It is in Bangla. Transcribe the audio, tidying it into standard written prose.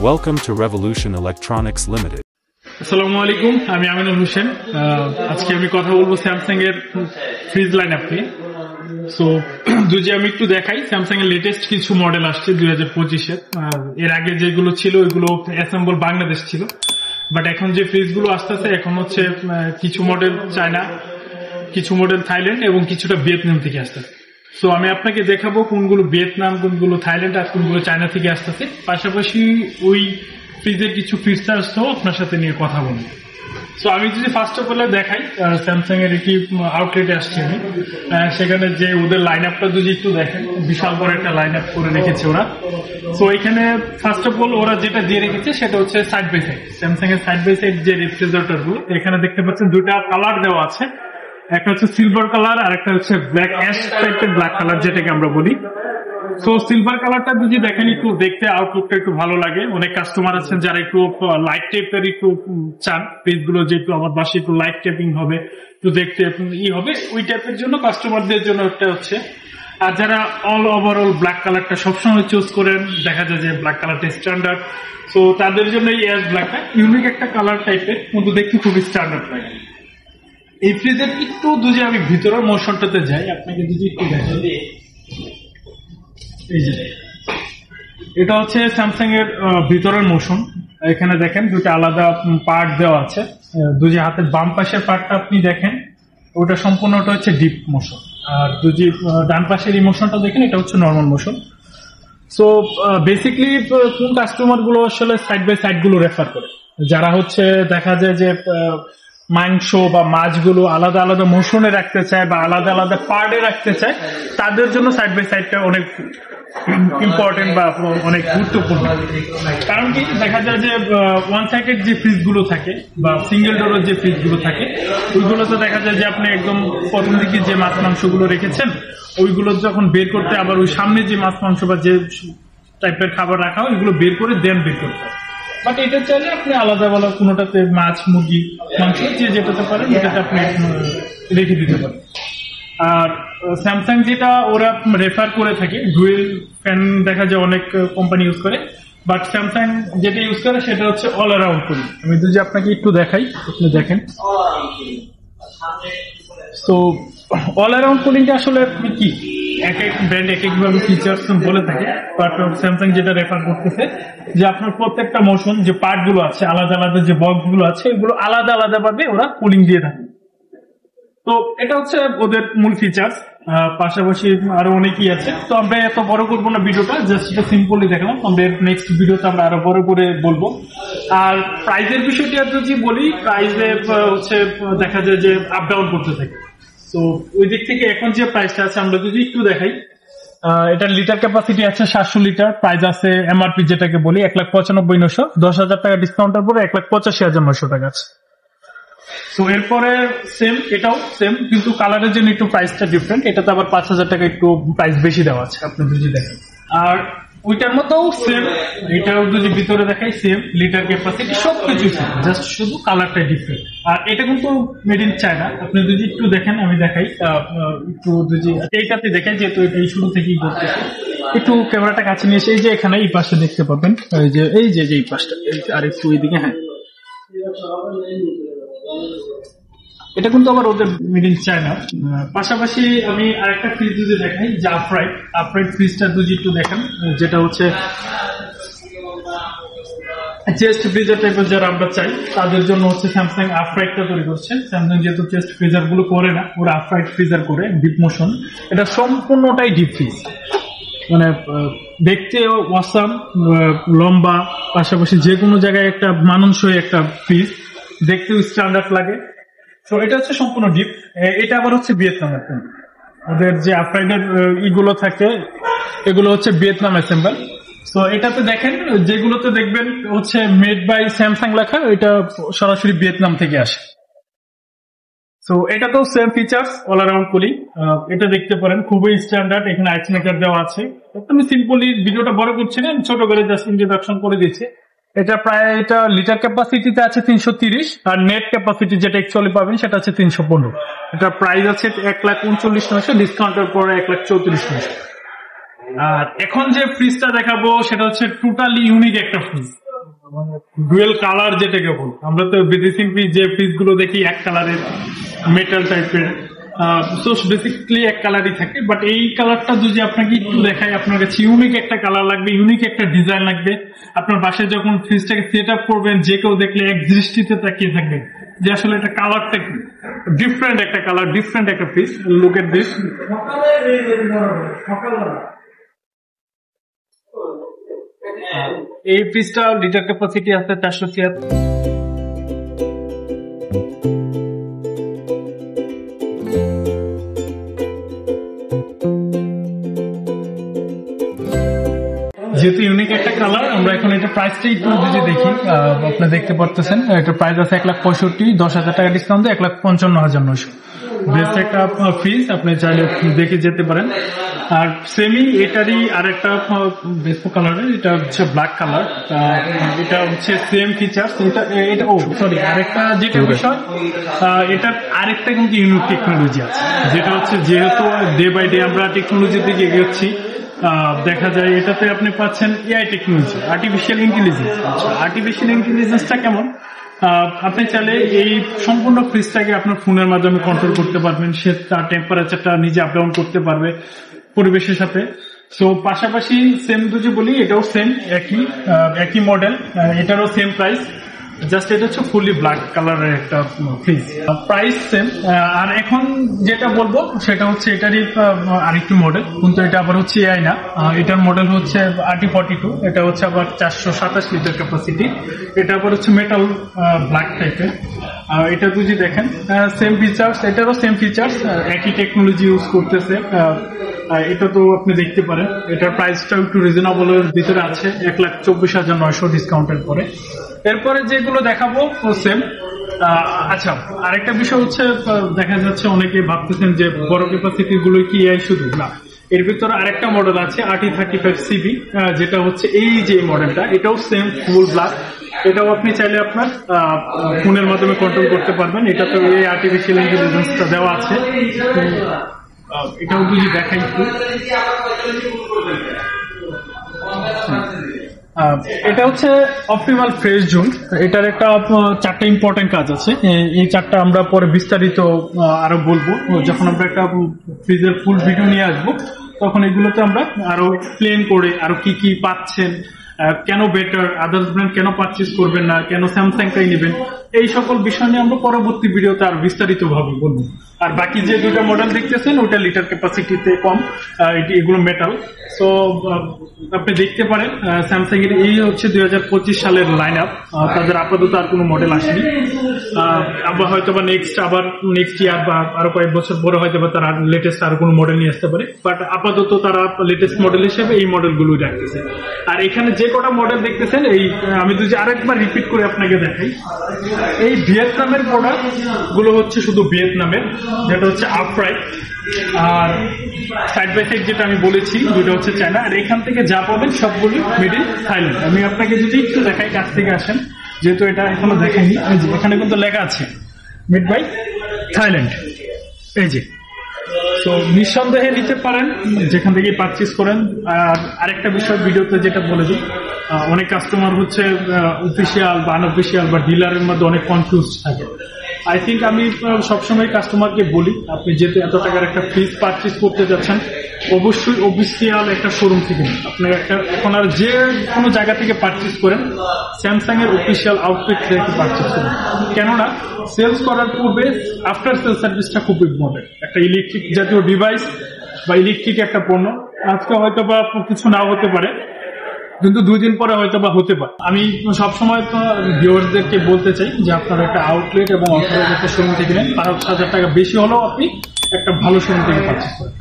Welcome to Revolution Electronics Limited. আসসালামু আলাইকুম, আমি আমিনুল হোসেন। আজকে আমি কথা বলবো স্যামসাং এর ফ্রিজ লাইন আপ নিয়ে। সো যদি আমি একটু দেখাই, স্যামসাং এর লেটেস্ট কিছু মডেল আসছে 2025-এর। এর আগে যেগুলো ছিল ওইগুলো অ্যাসেম্বল বাংলাদেশ ছিল, বাট এখন যে ফ্রিজ গুলো আসতেছে এখন হচ্ছে কিছু মডেল চায়না, কিছু মডেল থাইল্যান্ড এবং কিছুটা ভিয়েতনাম থেকে আসতেছে। সো আমি আপনাকে দেখাবো কোনগুলো ভিয়েতনাম, কোনগুলো থাইল্যান্ড আর কোনগুলো চায়না থেকে আসতেছে। পাশাপাশি ওই ফ্রিজের কিছু ফিচার্স তো আপনার সাথে নিয়ে কথা বলবো। সো আমি যদি ফার্স্ট অফ অল দেখাই, স্যামসাং এর একটি আউটলেটে আসছি আমি। সেখানে যে ওদের লাইন আপটা যদি একটু দেখেন, বিশাল বড় একটা লাইন আপ করে রেখেছে ওরা। সো এখানে ফার্স্ট অফ অল ওরা যেটা দিয়ে রেখেছে সেটা হচ্ছে সাইড বাই সাইড, স্যামসাং এর সাইড বাই সাইড যে রেফ্রিজারেটর গুলো এখানে দেখতে পাচ্ছেন দুটা কালার দেওয়া আছে। একটা হচ্ছে সিলভার কালার আর একটা হচ্ছে ব্ল্যাক অ্যাশ টাইপের ব্ল্যাক কালার, যেটাকে আমরা বলি। সো সিলভার কালারটা যদি দেখেন, একটু দেখতে আউটলুকটা একটু ভালো লাগে। অনেক কাস্টমার আছেন যারা একটু লাইট টাইপের একটু চান, পেজগুলো যে একটু আমার বাসায় একটু লাইট টাইপিং হবে, একটু দেখতে হবে, ওই টাইপের জন্য কাস্টমারদের জন্য একটা হচ্ছে। আর যারা অল ওভারঅল ব্ল্যাক কালারটা সবসময় চুজ করেন, দেখা যায় যে ব্ল্যাক কালারটা স্ট্যান্ডার্ড, সো তাদের জন্য এই অ্যাশ ব্ল্যাকটা ইউনিক একটা কালার টাইপের, কিন্তু দেখতে খুবই স্ট্যান্ডার্ড লাগে। এই ফ্রিজের একটু যদি আমি ভিতরের মোশনটাতে যাই, আপনাকে যদি একটু দেখেন, এই যে এটা হচ্ছে স্যামসাং এর ভিতরের মোশন। এখানে দেখেন দুটো আলাদা পার্ট দেওয়া আছে। দুই হাতের বাম পাশের পার্টটা আপনি দেখেন, ওটা সম্পূর্ণটা হচ্ছে ডিপ মোশন। আর দুই ডান পাশের ইমোশনটা দেখেন, এটা হচ্ছে নর্মাল মোশন। সো বেসিকলি কোন কাস্টমার গুলো আসলে সাইড বাই সাইড গুলো রেফার করে, যারা হচ্ছে দেখা যায় যে মাংস বা মাছগুলো আলাদা আলাদা মোশনে রাখতে চায় বা আলাদা আলাদা পার্টে রাখতে চায়, তাদের জন্য সাইড বাই সাইডটা অনেক ইম্পর্টেন্ট বা অনেক গুরুত্বপূর্ণ। কারণ কি দেখা যায় যে ওয়ান সাইডেড যে ফ্রিজ গুলো থাকে বা সিঙ্গেল ডোরের যে ফ্রিজ গুলো থাকে, ওইগুলোতে দেখা যায় যে আপনি একদম প্রথম দিকে যে মাছ মাংসগুলো রেখেছেন, ওইগুলো যখন বের করতে আবার ওই সামনে যে মাছ মাংস বা যে টাইপের খাবার রাখা হয়, ওইগুলো বের করে দেন বের করতে হয়। বাট এটা চাইলে আপনি আলাদা আলাদা কোনোটাতে মাছ, মুরগি, মাংস যে যেটাতে পারেন এটাতে আপনি রেখে দিতে পারেন। আর স্যামসাং যেটা ওরা রেফার করে থাকে, ডুয়েল ফ্যান দেখা যায় অনেক কোম্পানি ইউজ করে, বাট স্যামসাং যেটা ইউজ করে সেটা হচ্ছে অল অ্যারাউন্ড কুলিং। আমি যদি আপনাকে একটু দেখাই, আপনি দেখেন। তো অল অ্যারাউন্ড কুলিংটা আসলে কি, এক এক ব্র্যান্ড এক একভাবে ফিচার্স বলে থাকে, বাট স্যামসাং যেটা রেফার করতেছে যে আপনার প্রত্যেকটা মোশন যে পার্ট গুলো আছে, আলাদা আলাদা যে বক্স গুলো আছে, এগুলো আলাদা আলাদা ভাবে ওরা কুলিং দিয়ে থাকে। তো এটা হচ্ছে ওদের মূল ফিচার্স। পাশাপাশি আরো অনেকই আছে, তো আমরা এত বড় করবো না ভিডিওটা, জাস্ট এটা সিম্পলি দেখালাম। আমরা নেক্সট ভিডিওতে আমরা আরো বড় করে বলবো। আর প্রাইসের বিষয়টি যদি বলি, প্রাইসে হচ্ছে দেখা যায় যে আপ ডাউন করতে থাকে। তো ওই দিক থেকে এখন যে প্রাইসটা আছে আমরা যদি একটু দেখাই, এটা লিটার ক্যাপাসিটি আছে 700 লিটার, প্রাইস আছে এমআরপি যেটাকে বলি 1,95,900, 10,000 টাকা ডিসকাউন্টের পরে 1,85,900 টাকা আছে। তো এরপরে সেম, এটাও সেম, কিন্তু কালারের জন্য একটু প্রাইসটা ডিফারেন্ট। এটাতে আবার 5,000 টাকা একটু প্রাইস বেশি দেওয়া আছে, আপনি যদি দেখেন। আর ওইটার মধ্যেও সেম, এটাও যদি ভিতরে দেখাই সেম, লিটার ক্যাপাসিটি সবকিছু সেম, জাস্ট শুধু কালারটা ডিফারেন্ট। আর এটা কিন্তু মেড ইন চায়না। আপনি যদি একটু দেখেন, আমি দেখাই একটু, যদি এইটাতে দেখাই, যেহেতু এটা শুরু থেকেই করতেছে। একটু ক্যামেরাটা কাছে নিয়ে এসে এই যে এখানে এই পাশে দেখতে পাবেন, এই যে এই পাশটা, আর একটু ওইদিকে, হ্যাঁ, এটা কিন্তু আবার ওদের মেড ইন চায়না। পাশাপাশি আমি আরেকটা ফ্রিজ যদি দেখাই, যে আপরাইট ফ্রিজটা যদি একটু দেখেন, যেটা হচ্ছে চেস্ট ফ্রিজার টাইপের যারা আমরা চাই, তাদের জন্য হচ্ছে স্যামসাং আপরাইটটা তৈরি করছে। স্যামসাং যেহেতু চেস্ট ফ্রিজার গুলো করে না, ওরা আপরাইট ফ্রিজার করে, ডিপ মোশন। এটা সম্পূর্ণটাই ডিপ ফ্রিজ, মানে দেখতে অসাম, লম্বা, পাশাপাশি যে কোনো জায়গায় একটা মানানসই একটা ফ্রিজ, দেখতেও স্ট্যান্ডার্ড লাগে। তো এটা হচ্ছে সম্পূর্ণ ডিপ। এটা আবার হচ্ছে ভিয়েতনামের, ওদের যে আপরাইডের ইগুলো থাকে এগুলো হচ্ছে ভিয়েতনাম অ্যাসেম্বল। তো এটাতে দেখেন, যেগুলোতে দেখবেন হচ্ছে মেড বাই স্যামসাং লেখা, এটা সরাসরি ভিয়েতনাম থেকে আসে। তো এটাতেও same features, all around cooling. এটা দেখতে পারেন খুবই স্ট্যান্ডার্ড, এখানে আইস মেকার দেওয়া আছে। আমি সিম্পলি ভিডিওটা বড় করছি না, ছোট করে জাস্ট ইন্ট্রোডাকশন করে দিচ্ছি। এটা প্রায়, এটা লিটার ক্যাপাসিটিতে আছে 330, আর নেট ক্যাপাসিটি যেটা অ্যাকচুয়ালি পাবেন সেটা আছে 315। এটা প্রাইস আছে 1,39,900, ডিসকাউন্টের পরে 1,34,900। আর এখন যে ফ্রিজটা দেখাবো সেটা হচ্ছে টোটালি ইউনিক একটা ফ্রিজ। ডুয়েল কালার যেটাকে বল, আমরা তো বিদেশি ফ্রিজ যে ফ্রিজ গুলো দেখি এক কালারের মেটাল টাইপের, সো বেসিক্যালি এক কালারই থাকে, বাট এই কালারটা যদি আপনাকে একটু দেখাই, আপনার কাছে ইউনিক একটা কালার লাগবে, ইউনিক একটা ডিজাইন লাগবে। আপনার বাসায় যখন ফ্রিজটাকে সেট আপ করবেন, যে কেউ দেখলে এক দৃষ্টিতে তাকিয়ে থাকবে যে আসলে এটা কালারটা কি, ডিফারেন্ট একটা কালার, ডিফারেন্ট একটা ফ্রিজ। Look at this. এই ফ্রিজটা লিটার ক্যাপাসিটি আছে 476। যেহেতু ইউনিক একটা কালার, আমরা এখন এটা প্রাইসটা একটু যদি দেখি, আপনি দেখতে পারতেছেন এটা প্রাইস আছে 1,65,000, 10,000 টাকা ডিসকাউন্ট দিয়ে 1,55,900। বেস্ট একটা ফ্রিজ, আপনি চাইলে দেখে যেতে পারেন। আর সেমি এটারই আরেকটা বেস্ট কালারের, এটা হচ্ছে ব্ল্যাক কালার, এটা হচ্ছে সেম ফিচার্স। এটা সরি, আরেকটা যেটা বিষয়, এটার আরেকটা কিন্তু ইউনিক টেকনোলজি আছে, যেটা হচ্ছে যেহেতু ডে বাই ডে আমরা টেকনোলজির দিকে এগোচ্ছি, দেখা যায় এটাতে আপনি পাচ্ছেন AI technology, artificial intelligence. Artificial ইন্টেলিজেন্সটা কেমন? আপনি চাইলে এই সম্পূর্ণ ফ্রিজটাকে আপনার ফোনের মাধ্যমে কন্ট্রোল করতে পারবেন, সে তার টেম্পারেচারটা নিজে আপ ডাউন করতে পারবে পরিবেশের সাথে। সো পাশাপাশি সেম যদি বলি, এটাও সেম একই মডেল, এটারও সেম প্রাইস, জাস্ট এটা হচ্ছে ফুলি ব্ল্যাক কালারের একটা ফ্রিজ, প্রাইস সেম। আর এখন যেটা বলবো সেটা হচ্ছে এটারই আরেকটি মডেল, কিন্তু এটা আবার হচ্ছে এআই না, এটার মডেল হচ্ছে RT42, এটা হচ্ছে আবার 427 লিটার ক্যাপাসিটি, এটা আবার হচ্ছে মেটাল ব্ল্যাক টাইপের। এটা যদি দেখেন সেম ফিচার্স, এটারও সেম ফিচার্স, একই টেকনোলজি ইউজ করতেছে। এটা তো আপনি দেখতে পারেন, এটার প্রাইসটা একটু রিজনেবলের ভিতরে আছে, 1,24,900 ডিসকাউন্টের পরে। এরপরে যেগুলো দেখাবো সেম। আচ্ছা, আরেকটা বিষয় হচ্ছে, দেখা যাচ্ছে অনেকে ভাবতেছেন যে বড় ক্যাপাসিটি গুলো কি এআই, শুধু না, এর ভিতরে আরেকটা মডেল আছে RT35CB, যেটা হচ্ছে এই যে মডেলটা, এটাও সেম ফুল ব্ল্যাক। এটাও আপনি চাইলে আপনার ফোনের মাধ্যমে কন্ট্রোল করতে পারবেন, এটাতে এই আর্টিফিশিয়াল ইন্টেলিজেন্সটা দেওয়া আছে। এটাও যদি দেখাই একটু, এটা হচ্ছে অপটিমাল ফ্রেশ জোন। এটার একটা 4টা ইম্পর্টেন্ট কাজ আছে, এই 4টা আমরা পরে বিস্তারিত আরো বলবো, যখন আমরা একটা ফ্রিজের ফুল ভিডিও নিয়ে আসবো, তখন এগুলোতে আমরা আরো এক্সপ্লেন করে আরো কি কি পাচ্ছেন, কেন বেটার, আদার্স ব্র্যান্ড কেন পারচেজ করবেন না, কেন স্যামসাংটাই নেবেন, এই সকল বিষয় নিয়ে আমরা পরবর্তী ভিডিওতে আর বিস্তারিত ভাবে বলবো। আর বাকি যে দুটো মডেল দেখতেছেন ওটা লিটার ক্যাপাসিটিতে কম, এগুলো মেটাল। সো আপনি দেখতে পারেন স্যামসাং এর এই হচ্ছে 2025 সালের লাইন আপ, তাদের আপাতত আর কোনো মডেল আসেনি, আবার হয়তো বা নেক্সট ইয়ার বা আরো কয়েক বছর পরে হয়তো বা তারা লেটেস্ট আর কোনো মডেল নিয়ে আসতে পারে, বাট আপাতত তারা লেটেস্ট মডেল হিসেবে এই মডেলগুলো রাখতেছে। আর এখানে যে কটা মডেল দেখতেছেন, এই আমি যদি আরেকবার রিপিট করে আপনাকে দেখাই, এই ভিয়েতনামের প্রোডাক্ট গুলো হচ্ছে শুধু ভিয়েতনামের, যেটা হচ্ছে আপরাইট, আর সাইড বাই সাইড যেটা আমি বলেছি দুটো হচ্ছে চায়না। আর এখান থেকে যা পাবেন সবগুলো মেড ইন থাইল্যান্ড। আমি আপনাকে যদি একটু দেখাই, কাছ থেকে আসেন, যেহেতু এটা এখনো দেখাইনি, এখানে কিন্তু লেখা আছে মেড বাই থাইল্যান্ড, এই যে। তো নিঃসন্দেহে নিতে পারেন যেখান থেকে পারচেজ করেন। আর আরেকটা বিষয় ভিডিওতে যেটা বলে দিই, অনেক কাস্টমার হচ্ছে অফিসিয়াল বা আনঅফিসিয়াল বা ডিলারের মধ্যে অনেক কনফিউজ থাকে। আই থিঙ্ক আমি সবসময় কাস্টমারকে বলি, আপনি যেহেতু এত টাকার একটা ফ্রিজ পারচেজ করতে যাচ্ছেন, অবশ্যই অফিসিয়াল একটা শোরুম থেকে আপনি এখন আর যে কোনো জায়গা থেকে পারচেজ করেন, স্যামসাং এর অফিসিয়াল আউটলেট থেকে পারচেজ করেন। কেননা সেলস করার পূর্বে আফটার সেল সার্ভিসটা খুব ইম্পর্টেন্ট। একটা ইলেকট্রিক জাতীয় ডিভাইস বা ইলেকট্রিক একটা পণ্য আজকে হয়তো বা কিছু নাও হতে পারে, কিন্তু 2 দিন পরে হয়তো বা হতে পারে। আমি সবসময় ভিউয়ারদেরকে বলতে চাই যে আপনারা একটা আউটলেট এবং অথরাইজড একটা শোরুম থেকে নেন, 5,000 টাকা বেশি হলেও আপনি একটা ভালো শোরুম থেকে পারচেজ করেন।